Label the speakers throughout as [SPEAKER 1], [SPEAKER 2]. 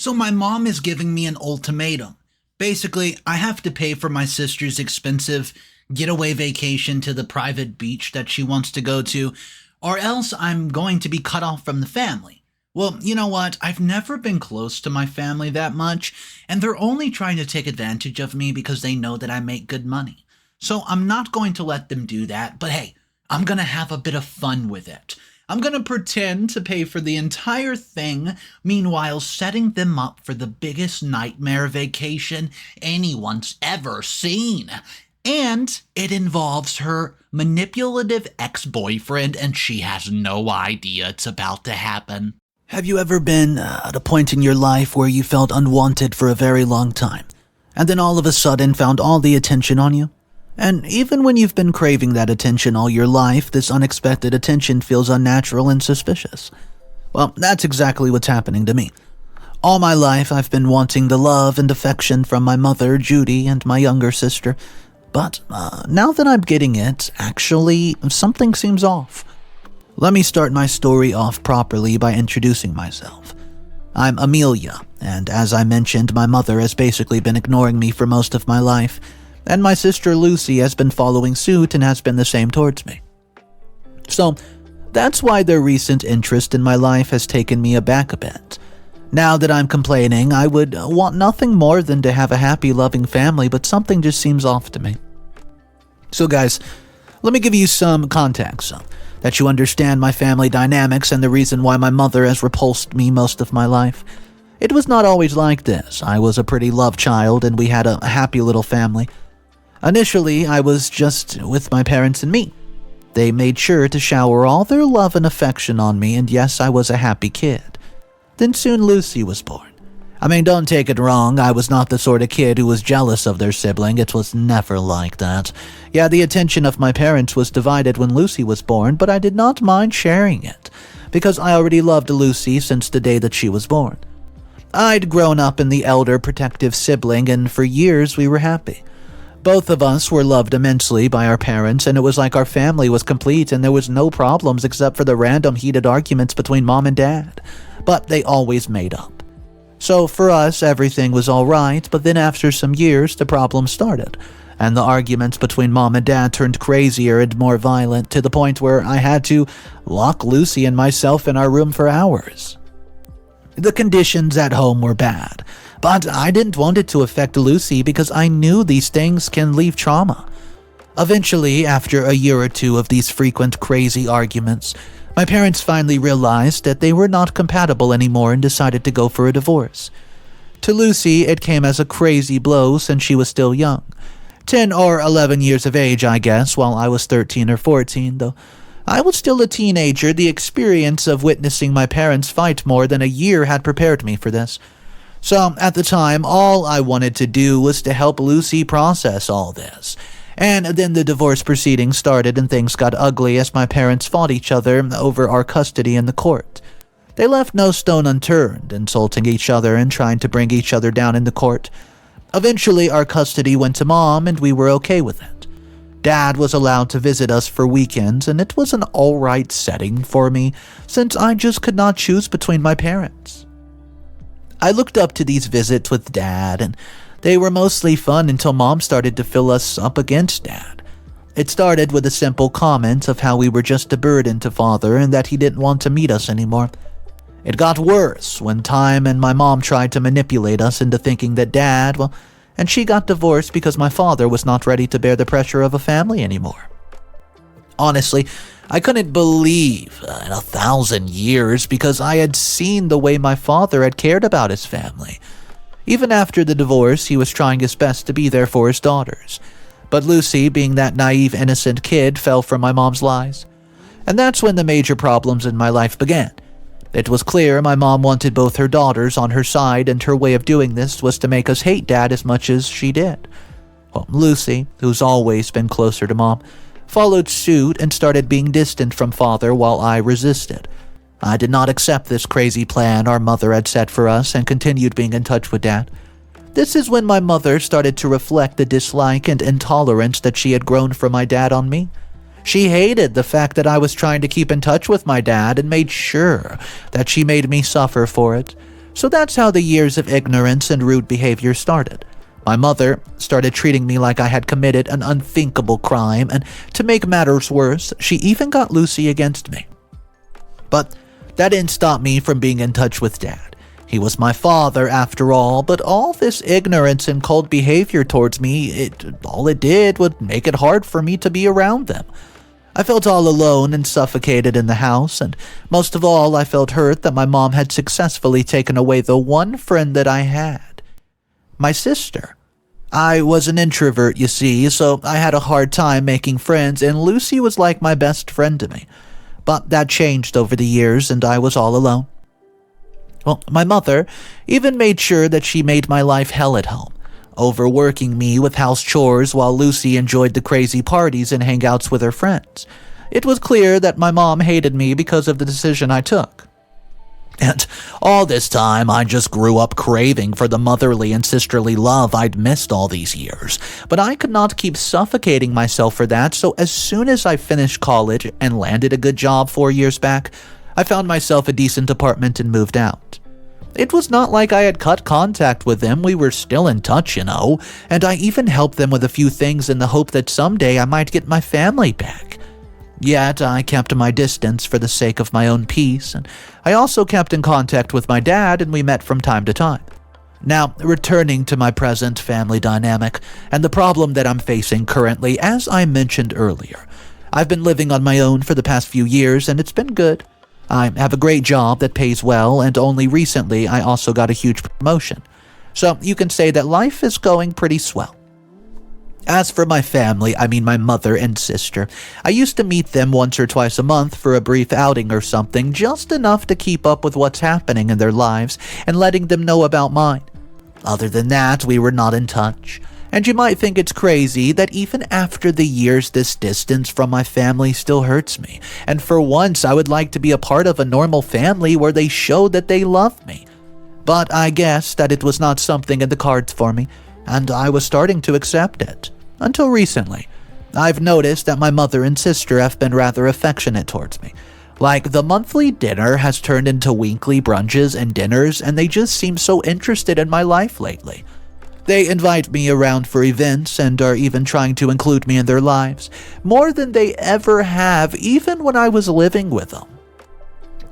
[SPEAKER 1] So my mom is giving me an ultimatum. Basically, I have to pay for my sister's expensive getaway vacation to the private beach that she wants to go to, or else I'm going to be cut off from the family. Well, you know what? I've never been close to my family that much, and they're only trying to take advantage of me because they know that I make good money. So I'm not going to let them do that, but hey, I'm going to have a bit of fun with it. I'm going to pretend to pay for the entire thing, meanwhile setting them up for the biggest nightmare vacation anyone's ever seen. And it involves her manipulative ex-boyfriend, and she has no idea it's about to happen. Have you ever been at a point in your life where you felt unwanted for a very long time, and then all of a sudden found all the attention on you? And even when you've been craving that attention all your life, this unexpected attention feels unnatural and suspicious. Well, that's exactly what's happening to me. All my life, I've been wanting the love and affection from my mother, Judy, and my younger sister. But now that I'm getting it, actually, something seems off. Let me start my story off properly by introducing myself. I'm Amelia, and as I mentioned, my mother has basically been ignoring me for most of my life, and my sister Lucy has been following suit and has been the same towards me. So, that's why their recent interest in my life has taken me aback a bit. Now that I'm complaining, I would want nothing more than to have a happy, loving family, but something just seems off to me. So guys, let me give you some context so that you understand my family dynamics and the reason why my mother has repulsed me most of my life. It was not always like this. I was a pretty loved child and we had a happy little family. Initially, I was just with my parents and me. They made sure to shower all their love and affection on me, and yes, I was a happy kid. Then soon Lucy was born. I mean, don't take it wrong, I was not the sort of kid who was jealous of their sibling. It was never like that. Yeah, the attention of my parents was divided when Lucy was born, but I did not mind sharing it, because I already loved Lucy since the day that she was born. I'd grown up in the elder protective sibling, and for years we were happy. Both of us were loved immensely by our parents, and it was like our family was complete and there was no problems except for the random heated arguments between mom and dad. But they always made up. So for us, everything was alright, but then after some years, the problems started, and the arguments between mom and dad turned crazier and more violent to the point where I had to lock Lucy and myself in our room for hours. The conditions at home were bad, but I didn't want it to affect Lucy because I knew these things can leave trauma. Eventually, after a year or two of these frequent crazy arguments, my parents finally realized that they were not compatible anymore and decided to go for a divorce. To Lucy, it came as a crazy blow since she was still young. 10 or 11 years of age, I guess, while I was 13 or 14, though. I was still a teenager. The experience of witnessing my parents fight more than a year had prepared me for this. So, at the time, all I wanted to do was to help Lucy process all this. And then the divorce proceedings started and things got ugly as my parents fought each other over our custody in the court. They left no stone unturned, insulting each other and trying to bring each other down in the court. Eventually, our custody went to mom and we were okay with it. Dad was allowed to visit us for weekends, and it was an alright setting for me since I just could not choose between my parents. I looked up to these visits with Dad, and they were mostly fun until Mom started to fill us up against Dad. It started with a simple comment of how we were just a burden to Father and that he didn't want to meet us anymore. It got worse when Time and my mom tried to manipulate us into thinking that Dad, and she got divorced because my father was not ready to bear the pressure of a family anymore. Honestly, I couldn't believe in 1,000 years because I had seen the way my father had cared about his family. Even after the divorce, he was trying his best to be there for his daughters. But Lucy, being that naive, innocent kid, fell for my mom's lies. And that's when the major problems in my life began. It was clear my mom wanted both her daughters on her side, and her way of doing this was to make us hate Dad as much as she did. Well, Lucy, who's always been closer to Mom, followed suit and started being distant from Father while I resisted. I did not accept this crazy plan our mother had set for us and continued being in touch with Dad. This is when my mother started to reflect the dislike and intolerance that she had grown from my dad on me. She hated the fact that I was trying to keep in touch with my dad and made sure that she made me suffer for it.
[SPEAKER 2] So that's how the years of ignorance and rude behavior started. My mother started treating me like I had committed an unthinkable crime, and to make matters worse, she even got Lucy against me. But that didn't stop me from being in touch with Dad. He was my father after all, but all this ignorance and cold behavior towards me, all it did would make it hard for me to be around them. I felt all alone and suffocated in the house, and most of all, I felt hurt that my mom had successfully taken away the one friend that I had. My sister. I was an introvert, you see, so I had a hard time making friends, and Lucy was like my best friend to me. But that changed over the years, and I was all alone. Well, my mother even made sure that she made my life hell at home, overworking me with house chores while Lucy enjoyed the crazy parties and hangouts with her friends. It was clear that my mom hated me because of the decision I took. And all this time, I just grew up craving for the motherly and sisterly love I'd missed all these years. But I could not keep suffocating myself for that, so as soon as I finished college and landed a good job 4 years back, I found myself a decent apartment and moved out. It was not like I had cut contact with them, we were still in touch, and I even helped them with a few things in the hope that someday I might get my family back. Yet I kept my distance for the sake of my own peace, and I also kept in contact with my dad, and we met from time to time. Now, returning to my present family dynamic and the problem that I'm facing currently, as I mentioned earlier, I've been living on my own for the past few years, and it's been good. I have a great job that pays well, and only recently I also got a huge promotion. So you can say that life is going pretty swell. As for my family, I mean my mother and sister, I used to meet them once or twice a month for a brief outing or something, just enough to keep up with what's happening in their lives and letting them know about mine. Other than that, we were not in touch. And you might think it's crazy that even after the years, this distance from my family still hurts me. And for once, I would like to be a part of a normal family where they show that they love me. But I guess that it was not something in the cards for me, and I was starting to accept it. Until recently, I've noticed that my mother and sister have been rather affectionate towards me. Like, the monthly dinner has turned into weekly brunches and dinners, and they just seem so interested in my life lately. They invite me around for events and are even trying to include me in their lives, more than they ever have, even when I was living with them.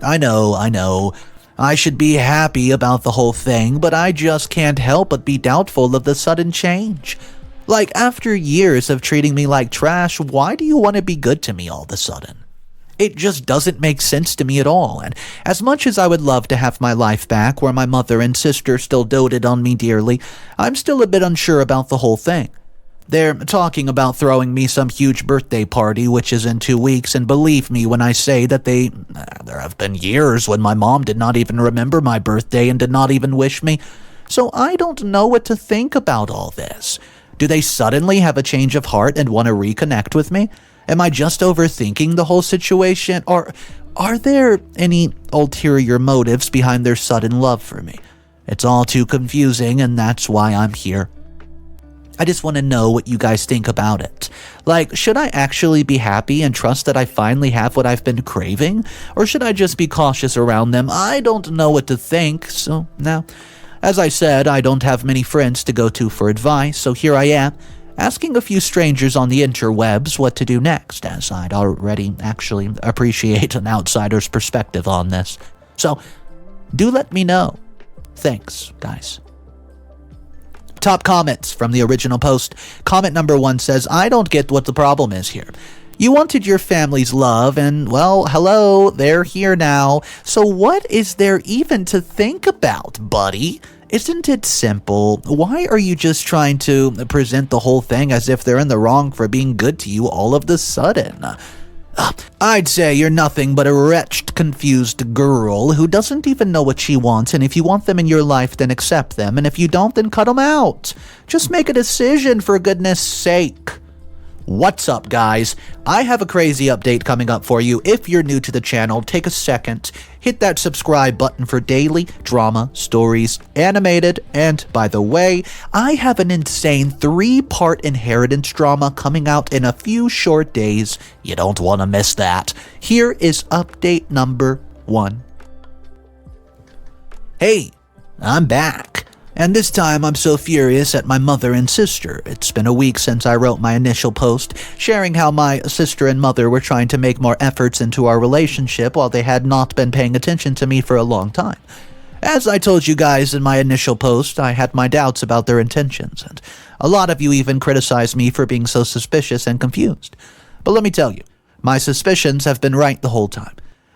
[SPEAKER 2] I know, I should be happy about the whole thing, but I just can't help but be doubtful of the sudden change. Like, after years of treating me like trash, why do you want to be good to me all of a sudden? It just doesn't make sense to me at all, and as much as I would love to have my life back where my mother and sister still doted on me dearly, I'm still a bit unsure about the whole thing. They're talking about throwing me some huge birthday party, which is in 2 weeks, and believe me when I say that there have been years when my mom did not even remember my birthday and did not even wish me, so I don't know what to think about all this. Do they suddenly have a change of heart and want to reconnect with me? Am I just overthinking the whole situation? Or are there any ulterior motives behind their sudden love for me? It's all too confusing, and that's why I'm here. I just want to know what you guys think about it. Like, should I actually be happy and trust that I finally have what I've been craving? Or should I just be cautious around them? I don't know what to think, so now, as I said, I don't have many friends to go to for advice, so here I am, asking a few strangers on the interwebs what to do next, as I'd already actually appreciate an outsider's perspective on this. So, do let me know. Thanks, guys. Top comments from the original post. Comment number 1 says, I don't get what the problem is here. You wanted your family's love, and, well, hello, they're here now. So what is there even to think about, buddy? Isn't it simple? Why are you just trying to present the whole thing as if they're in the wrong for being good to you all of the sudden? I'd say you're nothing but a wretched, confused girl who doesn't even know what she wants, and if you want them in your life, then accept them, and if you don't, then cut them out. Just make a decision, for goodness sake. What's up, guys? I have a crazy update coming up for you. If you're new to the channel, take a second, hit that subscribe button for daily drama stories, animated, and by the way, I have an insane 3-part inheritance drama coming out in a few short days. You don't want to miss that. Here is update number 1. Hey, I'm back. And this time I'm so furious at my mother and sister. It's been a week since I wrote my initial post, sharing how my sister and mother were trying to make more efforts into our relationship while they had not been paying attention to me for a long time. As I told you guys in my initial post, I had my doubts about their intentions, and a lot of you even criticized me for being so suspicious and confused. But let me tell you, my suspicions have been right the whole time.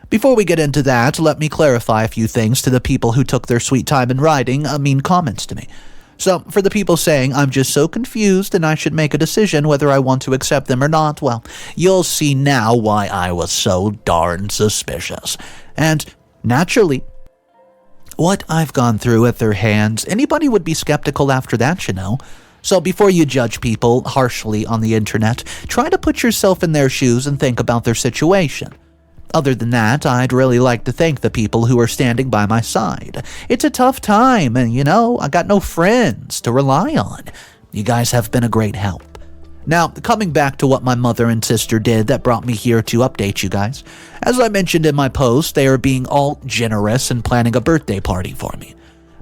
[SPEAKER 2] Before we get into that, let me clarify a few things to the people who took their sweet time in writing mean comments to me. So, for the people saying I'm just so confused and I should make a decision whether I want to accept them or not, well, you'll see now why I was so darn suspicious. And, naturally, what I've gone through at their hands, anybody would be skeptical after that, you know. So before you judge people harshly on the internet, try to put yourself in their shoes and think about their situation. Other than that, I'd really like to thank the people who are standing by my side. It's a tough time, and I got no friends to rely on. You guys have been a great help. Now, coming back to what my mother and sister did that brought me here to update you guys. As I mentioned in my post, they are being all generous and planning a birthday party for me.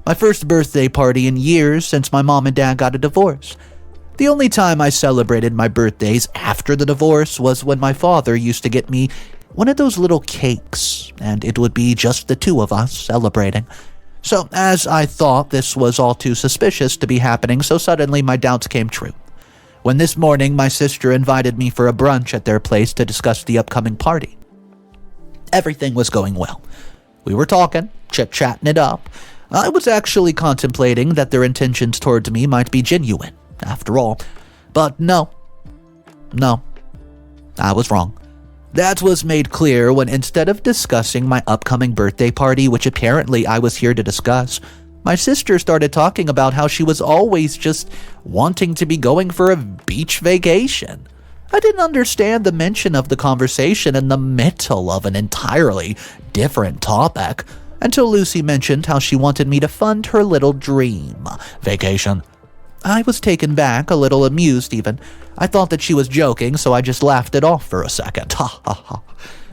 [SPEAKER 2] My first birthday party in years since my mom and dad got a divorce. The only time I celebrated my birthdays after the divorce was when my father used to get me one of those little cakes, and it would be just the two of us celebrating. So, as I thought this was all too suspicious to be happening, so suddenly my doubts came true. When this morning my sister invited me for a brunch at their place to discuss the upcoming party. Everything was going well. We were talking, chit-chatting it up. I was actually contemplating that their intentions towards me might be genuine, after all. But no, I was wrong. That was made clear when instead of discussing my upcoming birthday party, which apparently I was here to discuss, my sister started talking about how she was always just wanting to be going for a beach vacation. I didn't understand the mention of the conversation in the middle of an entirely different topic until Lucy mentioned how she wanted me to fund her little dream vacation. I was taken back, a little amused even. I thought that she was joking, so I just laughed it off for a second. Ha ha ha.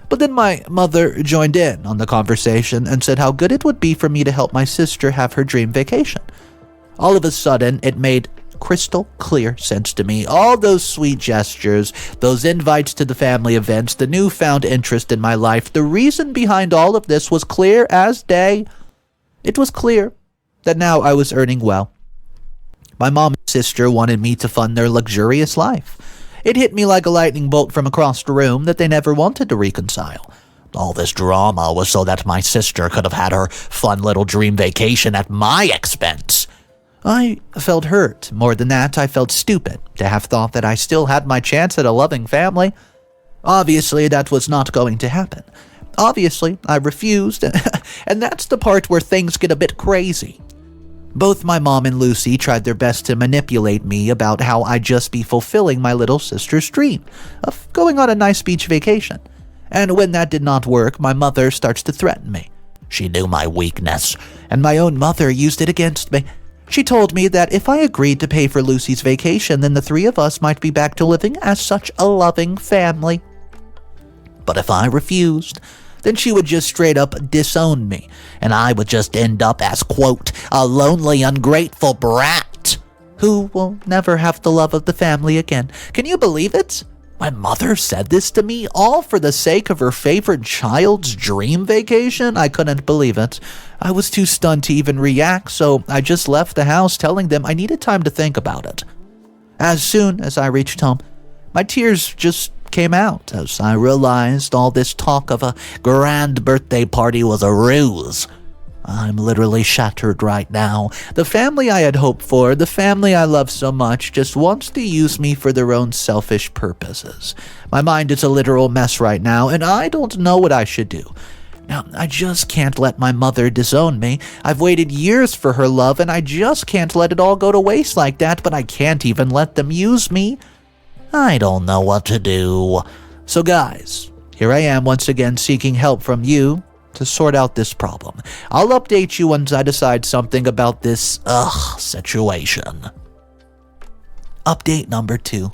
[SPEAKER 2] But then my mother joined in on the conversation and said how good it would be for me to help my sister have her dream vacation. All of a sudden, it made crystal clear sense to me. All those sweet gestures, those invites to the family events, the newfound interest in my life, the reason behind all of this was clear as day. It was clear that now I was earning well. My mom and sister wanted me to fund their luxurious life. It hit me like a lightning bolt from across the room that they never wanted to reconcile. All this drama was so that my sister could have had her fun little dream vacation at my expense. I felt hurt. More than that, I felt stupid to have thought that I still had my chance at a loving family. Obviously, that was not going to happen. Obviously, I refused, and that's the part where things get a bit crazy. Both my mom and Lucy tried their best to manipulate me about how I'd just be fulfilling my little sister's dream of going on a nice beach vacation. And when that did not work, my mother starts to threaten me. She knew my weakness, and my own mother used it against me. She told me that if I agreed to pay for Lucy's vacation, then the three of us might be back to living as such a loving family. But if I refused, then she would just straight up disown me, and I would just end up as, quote, a lonely, ungrateful brat who will never have the love of the family again. Can you believe it? My mother said this to me, all for the sake of her favorite child's dream vacation? I couldn't believe it. I was too stunned to even react, so I just left the house telling them I needed time to think about it. As soon as I reached home, my tears just came out as I realized all this talk of a grand birthday party was a ruse. I'm literally shattered right now. The family I had hoped for, the family I love so much, just wants to use me for their own selfish purposes. My mind is a literal mess right now, and I don't know what I should do. Now, I just can't let my mother disown me. I've waited years for her love, and I just can't let it all go to waste like that, but I can't even let them use me. I don't know what to do. So guys, here I am once again seeking help from you to sort out this problem. I'll update you once I decide something about this situation. Update number 2.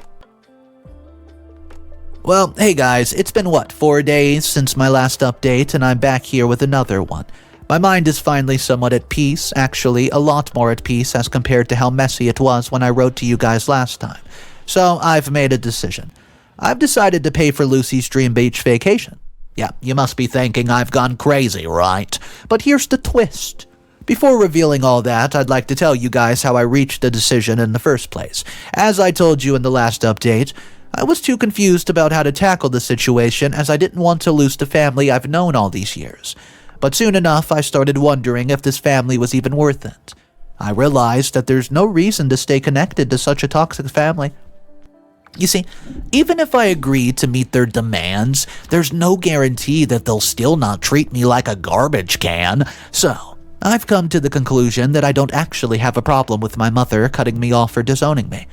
[SPEAKER 2] Well, hey guys, it's been 4 days since my last update, and I'm back here with another one. My mind is finally somewhat at peace, actually a lot more at peace as compared to how messy it was when I wrote to you guys last time. So I've made a decision. I've decided to pay for Lucy's dream beach vacation. Yeah, you must be thinking I've gone crazy, right? But here's the twist. Before revealing all that, I'd like to tell you guys how I reached the decision in the first place. As I told you in the last update, I was too confused about how to tackle the situation as I didn't want to lose the family I've known all these years. But soon enough, I started wondering if this family was even worth it. I realized that there's no reason to stay connected to such a toxic family. You see, even if I agree to meet their demands, there's no guarantee that they'll still not treat me like a garbage can. So, I've come to the conclusion that I don't actually have a problem with my mother cutting me off or disowning me.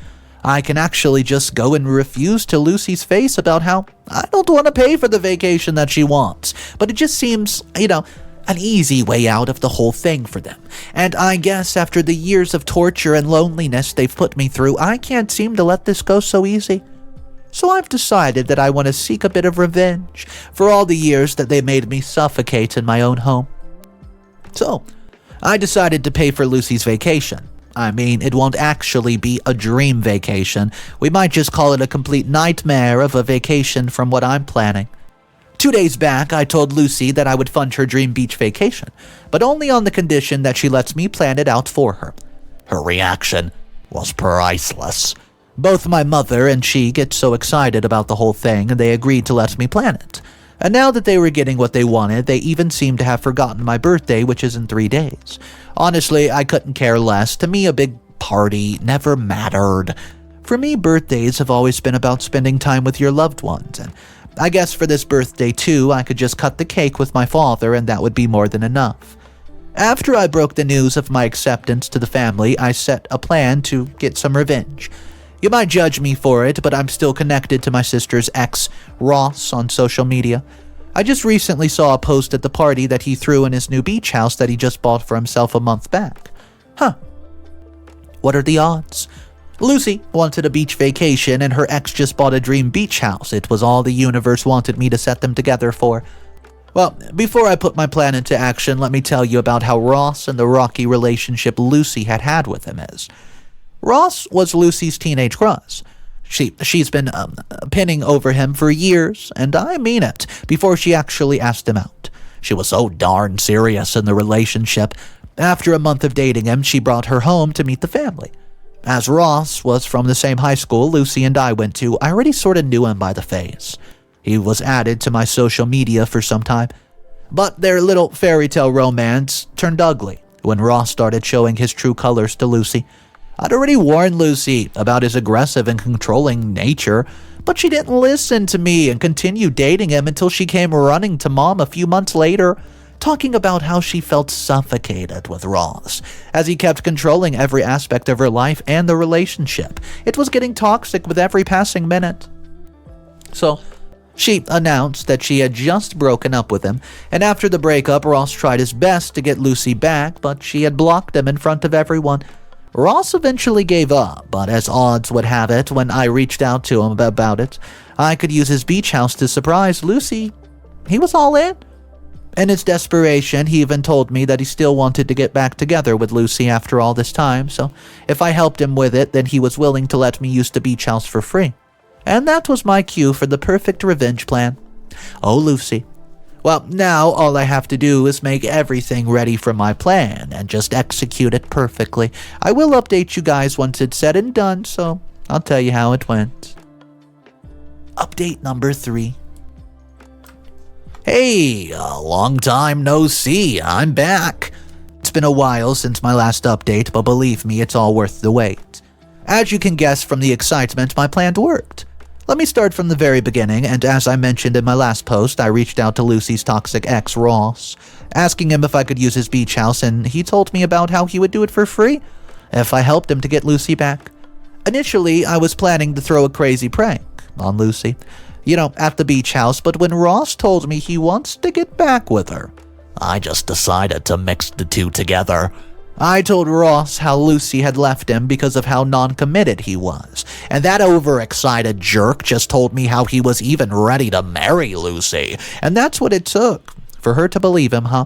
[SPEAKER 2] I can actually just go and refuse to Lucy's face about how I don't want to pay for the vacation that she wants. But it just seems, an easy way out of the whole thing for them. And I guess after the years of torture and loneliness they've put me through, I can't seem to let this go so easy. So I've decided that I want to seek a bit of revenge for all the years that they made me suffocate in my own home. So, I decided to pay for Lucy's vacation. I mean, it won't actually be a dream vacation. We might just call it a complete nightmare of a vacation from what I'm planning. 2 days back, I told Lucy that I would fund her dream beach vacation, but only on the condition that she lets me plan it out for her. Her reaction was priceless. Both my mother and she get so excited about the whole thing, and they agreed to let me plan it. And now that they were getting what they wanted, they even seem to have forgotten my birthday, which is in 3 days. Honestly, I couldn't care less. To me, a big party never mattered. For me, birthdays have always been about spending time with your loved ones, and I guess for this birthday too, I could just cut the cake with my father and that would be more than enough. After I broke the news of my acceptance to the family, I set a plan to get some revenge. You might judge me for it, but I'm still connected to my sister's ex, Ross, on social media. I just recently saw a post at the party that he threw in his new beach house that he just bought for himself a month back. What are the odds? Lucy wanted a beach vacation and her ex just bought a dream beach house. It was all the universe wanted me to set them together for. Well, before I put my plan into action, let me tell you about how Ross and the rocky relationship Lucy had with him is. Ross was Lucy's teenage crush. She's been pinning over him for years, and I mean it, before she actually asked him out. She was so darn serious in the relationship. After a month of dating him, she brought her home to meet the family. As Ross was from the same high school Lucy and I went to, I already sort of knew him by the face. He was added to my social media for some time. But their little fairy tale romance turned ugly when Ross started showing his true colors to Lucy. I'd already warned Lucy about his aggressive and controlling nature, but she didn't listen to me and continued dating him until she came running to Mom a few months later, talking about how she felt suffocated with Ross, as he kept controlling every aspect of her life and the relationship. It was getting toxic with every passing minute. So, she announced that she had just broken up with him, and after the breakup, Ross tried his best to get Lucy back, but she had blocked him in front of everyone. Ross eventually gave up, but as odds would have it, when I reached out to him about it, I could use his beach house to surprise Lucy. He was all in. In his desperation, he even told me that he still wanted to get back together with Lucy after all this time, so if I helped him with it, then he was willing to let me use the beach house for free. And that was my cue for the perfect revenge plan. Oh, Lucy. Well, now all I have to do is make everything ready for my plan and just execute it perfectly. I will update you guys once it's said and done, so I'll tell you how it went. Update number 3. Hey, a long time no see. I'm back. It's been a while since my last update, but believe me, it's all worth the wait. As you can guess from the excitement, my plan worked. Let me start from the very beginning, and as I mentioned in my last post, I reached out to Lucy's toxic ex, Ross, asking him if I could use his beach house, and he told me about how he would do it for free if I helped him to get Lucy back. Initially, I was planning to throw a crazy prank on Lucy, at the beach house, but when Ross told me he wants to get back with her, I just decided to mix the two together. I told Ross how Lucy had left him because of how non-committed he was, and that overexcited jerk just told me how he was even ready to marry Lucy, and that's what it took for her to believe him, huh?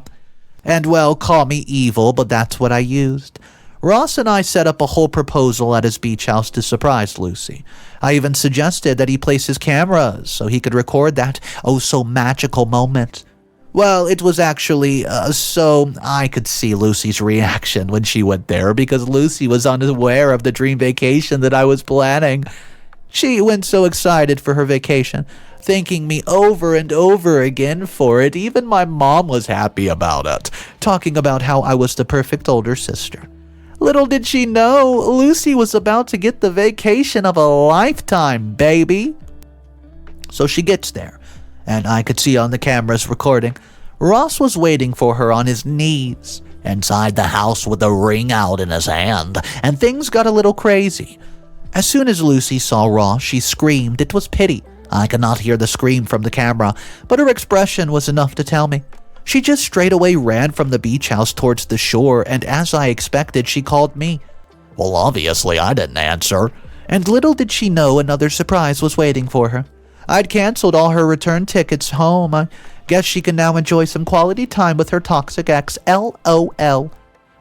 [SPEAKER 2] And well, call me evil, but that's what I used. Ross and I set up a whole proposal at his beach house to surprise Lucy. I even suggested that he place his cameras so he could record that so magical moment. Well, it was actually so I could see Lucy's reaction when she went there because Lucy was unaware of the dream vacation that I was planning. She went so excited for her vacation, thanking me over and over again for it. Even my mom was happy about it, talking about how I was the perfect older sister. Little did she know, Lucy was about to get the vacation of a lifetime, baby. So she gets there, and I could see on the cameras recording, Ross was waiting for her on his knees, inside the house with a ring out in his hand, and things got a little crazy. As soon as Lucy saw Ross, she screamed. It was pity. I could not hear the scream from the camera, but her expression was enough to tell me. She just straight away ran from the beach house towards the shore, and as I expected, she called me. Well, obviously I didn't answer, and little did she know another surprise was waiting for her. I'd canceled all her return tickets home. I guess she can now enjoy some quality time with her toxic ex, LOL.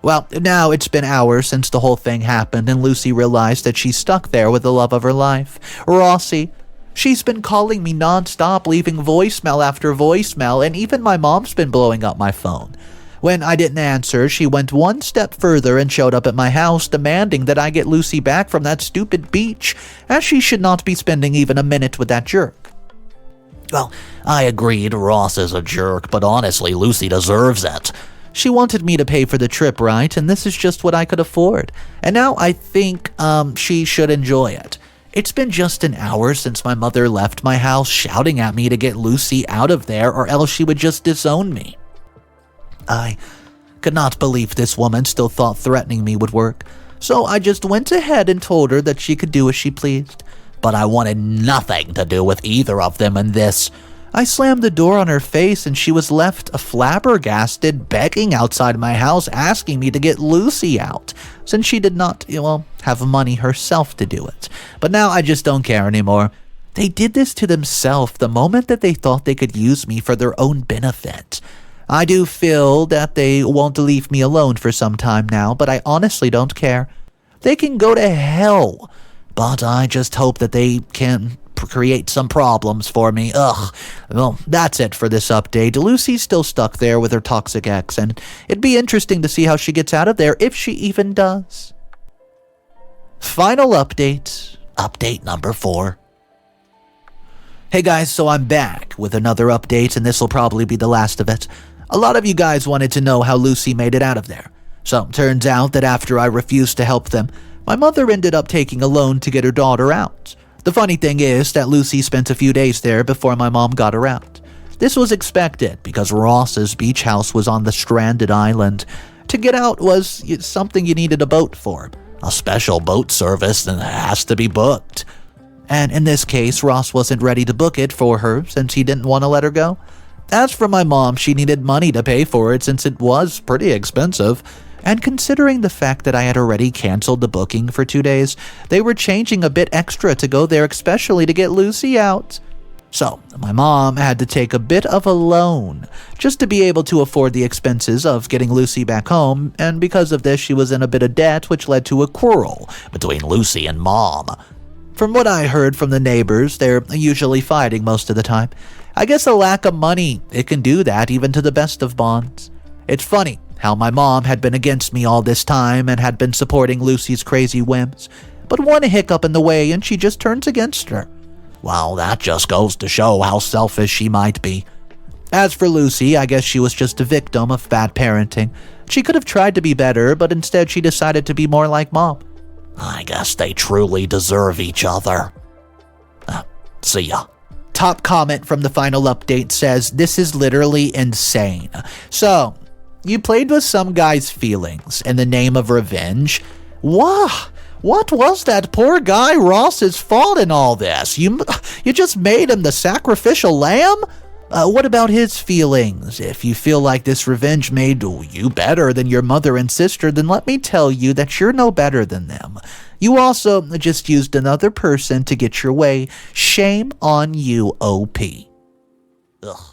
[SPEAKER 2] Well, now it's been hours since the whole thing happened, and Lucy realized that she's stuck there with the love of her life, Rossi. She's been calling me nonstop, leaving voicemail after voicemail, and even my mom's been blowing up my phone. When I didn't answer, she went one step further and showed up at my house, demanding that I get Lucy back from that stupid beach, as she should not be spending even a minute with that jerk. Well, I agreed Ross is a jerk, but honestly, Lucy deserves it. She wanted me to pay for the trip, right? And this is just what I could afford. And now I think she should enjoy it. It's been just an hour since my mother left my house shouting at me to get Lucy out of there or else she would just disown me. I could not believe this woman still thought threatening me would work, so I just went ahead and told her that she could do as she pleased. But I wanted nothing to do with either of them in this. I slammed the door on her face and she was left flabbergasted, begging outside my house, asking me to get Lucy out, since she did not, have money herself to do it. But now I just don't care anymore. They did this to themselves the moment that they thought they could use me for their own benefit. I do feel that they won't leave me alone for some time now, but I honestly don't care. They can go to hell, but I just hope that they can create some problems for me. Well, that's it for this update. Lucy's still stuck there with her toxic ex, and it'd be interesting to see how she gets out of there, if she even does. Final update number 4. Hey guys, so I'm back with another update, and this will probably be the last of it. A lot of you guys wanted to know how Lucy made it out of there. So, turns out that after I refused to help them, my mother ended up taking a loan to get her daughter out. The funny thing is that Lucy spent a few days there before my mom got her out. This was expected because Ross's beach house was on the stranded island. To get out was something you needed a boat for, a special boat service that has to be booked. And in this case, Ross wasn't ready to book it for her since he didn't want to let her go. As for my mom, she needed money to pay for it since it was pretty expensive. And considering the fact that I had already canceled the booking for 2 days, they were changing a bit extra to go there, especially to get Lucy out. So, my mom had to take a bit of a loan just to be able to afford the expenses of getting Lucy back home, and because of this, she was in a bit of debt, which led to a quarrel between Lucy and Mom. From what I heard from the neighbors, they're usually fighting most of the time. I guess a lack of money, it can do that even to the best of bonds. It's funny how my mom had been against me all this time and had been supporting Lucy's crazy whims, but one hiccup in the way and she just turns against her. Well, that just goes to show how selfish she might be. As for Lucy, I guess she was just a victim of bad parenting. She could have tried to be better, but instead she decided to be more like Mom. I guess they truly deserve each other. See ya. Top comment from the final update says, "This is literally insane." So, you played with some guy's feelings in the name of revenge? What was that poor guy Ross's fault in all this? You just made him the sacrificial lamb? What about his feelings? If you feel like this revenge made you better than your mother and sister, then let me tell you that you're no better than them. You also just used another person to get your way. Shame on you, OP. Ugh.